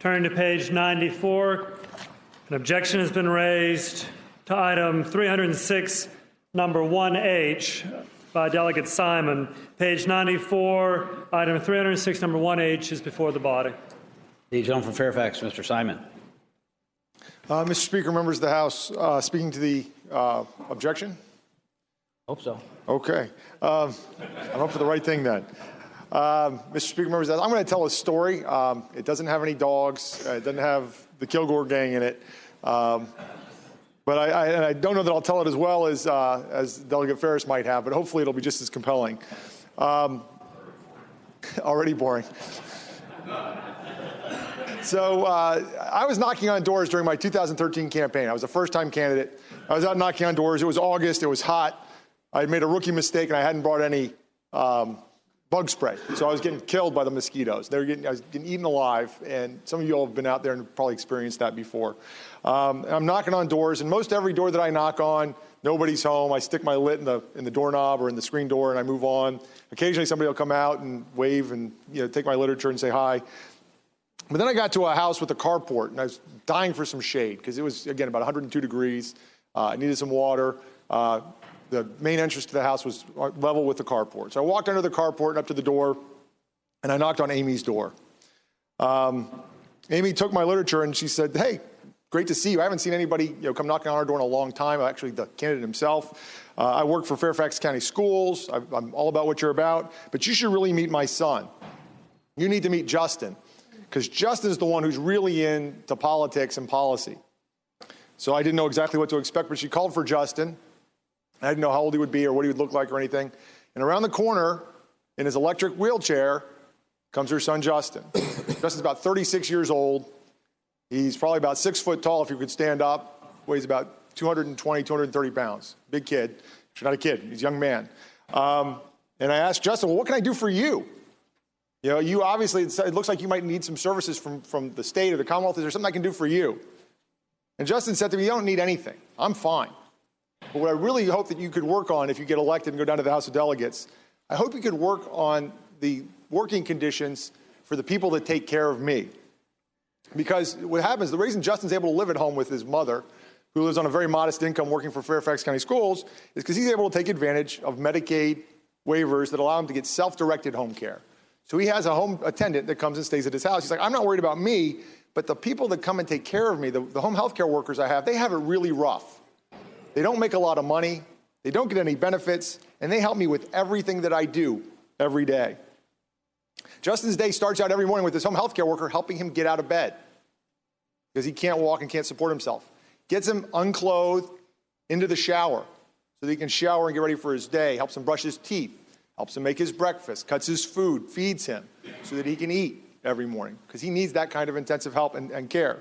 Turning to page 94, an objection has been raised to item 306, number 1H, by Delegate Simon. Page 94, item 306, number 1H is before the body. The gentleman from Fairfax, Mr. Simon. Mr. Speaker, members of the House, speaking to the objection? Hope so. Okay. I'm up for the right thing then. Mr. Speaker, members of the House, I'm going to tell a story. It doesn't have any dogs. It doesn't have the Kilgore gang in it. But I don't know that I'll tell it as well as Delegate Ferris might have, but hopefully it'll be just as compelling. Already boring. So I was knocking on doors during my 2013 campaign. I was a first-time candidate. I was out knocking on doors. It was August. It was hot. I had made a rookie mistake, and I hadn't brought any bug spray. So I was getting killed by the mosquitoes. I was getting eaten alive, and some of you all have been out there and probably experienced that before. I'm knocking on doors, and most every door that I knock on, nobody's home. I stick my lit in the doorknob or in the screen door, and I move on. Occasionally, somebody will come out and wave and take my literature and say hi. But then I got to a house with a carport, and I was dying for some shade because it was, again, about 102 degrees. I needed some water. The main entrance to the house was level with the carport. So I walked under the carport and up to the door, and I knocked on Amy's door. Amy took my literature, and she said, "Hey, great to see you. I haven't seen anybody come knocking on our door in a long time." Actually, the candidate himself. I work for Fairfax County Schools. I'm all about what you're about, but you should really meet my son. You need to meet Justin, because Justin's the one who's really into politics and policy. So I didn't know exactly what to expect, but she called for Justin. I didn't know how old he would be or what he would look like or anything. And around the corner, in his electric wheelchair, comes her son, Justin. Justin's about 36 years old. He's probably about 6 foot tall if he could stand up. Weighs about 220, 230 pounds. Big kid. He's not a kid. He's a young man. And I asked Justin, well, what can I do for you? You obviously, it looks like you might need some services from the state or the Commonwealth. Is there something I can do for you? And Justin said to me, you don't need anything. I'm fine. But what I really hope that you could work on if you get elected and go down to the House of Delegates, I hope you could work on the working conditions for the people that take care of me. Because what happens, the reason Justin's able to live at home with his mother, who lives on a very modest income working for Fairfax County Schools, is because he's able to take advantage of Medicaid waivers that allow him to get self-directed home care. So he has a home attendant that comes and stays at his house. He's like, I'm not worried about me, but the people that come and take care of me, the home health care workers I have, they have it really rough. They don't make a lot of money, they don't get any benefits, and they help me with everything that I do every day. Justin's day starts out every morning with his home health care worker helping him get out of bed because he can't walk and can't support himself. Gets him unclothed into the shower so that he can shower and get ready for his day, helps him brush his teeth, helps him make his breakfast, cuts his food, feeds him so that he can eat every morning because he needs that kind of intensive help and care.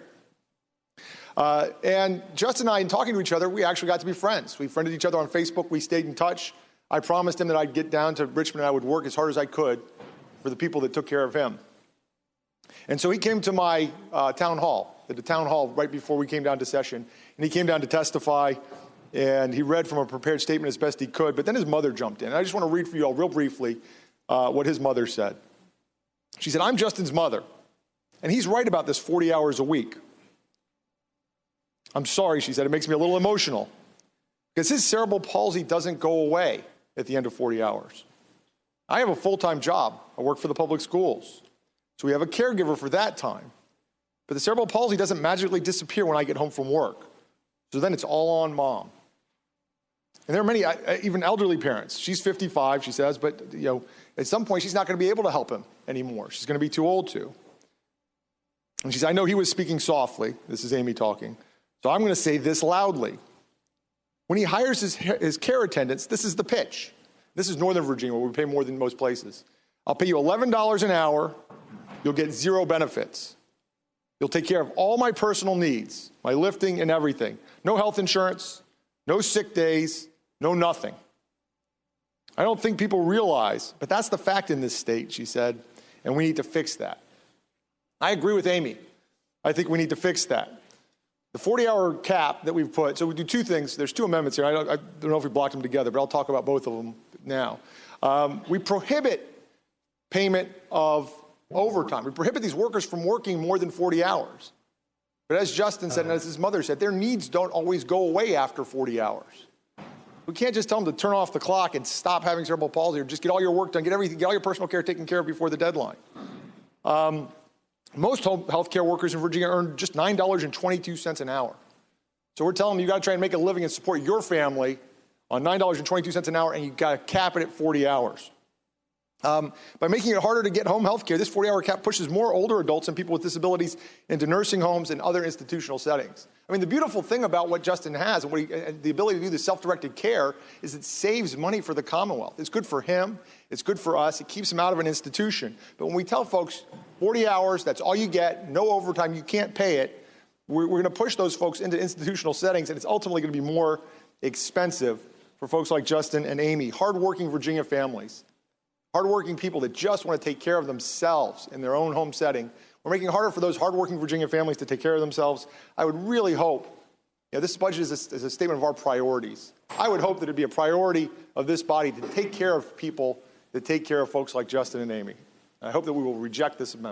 And Justin and I, in talking to each other, we actually got to be friends. We friended each other on Facebook. We stayed in touch. I promised him that I'd get down to Richmond and I would work as hard as I could for the people that took care of him. And so he came to my town hall, at the town hall right before we came down to session. And he came down to testify, and he read from a prepared statement as best he could. But then his mother jumped in. And I just want to read for you all real briefly what his mother said. She said, I'm Justin's mother, and he's right about this 40 hours a week. I'm sorry, she said, it makes me a little emotional because his cerebral palsy doesn't go away at the end of 40 hours. I have a full-time job. I work for the public schools. So we have a caregiver for that time. But the cerebral palsy doesn't magically disappear when I get home from work. So then it's all on mom. And there are many, even elderly parents. She's 55, she says, but at some point she's not going to be able to help him anymore. She's going to be too old to. And she said, I know he was speaking softly. This is Amy talking. So I'm going to say this loudly. When he hires his care attendants, this is the pitch. This is Northern Virginia, where we pay more than most places. I'll pay you $11 an hour. You'll get 0 benefits. You'll take care of all my personal needs, my lifting and everything. No health insurance, no sick days, no nothing. I don't think people realize, but that's the fact in this state, she said, and we need to fix that. I agree with Amy. I think we need to fix that. The 40-hour cap that we've put, so we do 2 things. There's 2 amendments here. I don't know if we blocked them together, but I'll talk about both of them now. We prohibit payment of overtime. We prohibit these workers from working more than 40 hours. But as Justin said, and as his mother said, their needs don't always go away after 40 hours. We can't just tell them to turn off the clock and stop having cerebral palsy, or just get all your work done, get all your personal care taken care of before the deadline. Most health care workers in Virginia earn just $9.22 an hour. So we're telling them you got to try and make a living and support your family on $9.22 an hour, and you got to cap it at 40 hours. By making it harder to get home health care, this 40-hour cap pushes more older adults and people with disabilities into nursing homes and other institutional settings. I mean, the beautiful thing about what Justin has and the ability to do the self-directed care is it saves money for the Commonwealth. It's good for him. It's good for us. It keeps him out of an institution. But when we tell folks 40 hours, that's all you get, no overtime, you can't pay it, we're going to push those folks into institutional settings, and it's ultimately going to be more expensive for folks like Justin and Amy, hardworking Virginia families. Hardworking people that just want to take care of themselves in their own home setting. We're making it harder for those hardworking Virginia families to take care of themselves. I would really hope, this budget is a statement of our priorities. I would hope that it'd be a priority of this body to take care of people, that take care of folks like Justin and Amy. I hope that we will reject this amendment.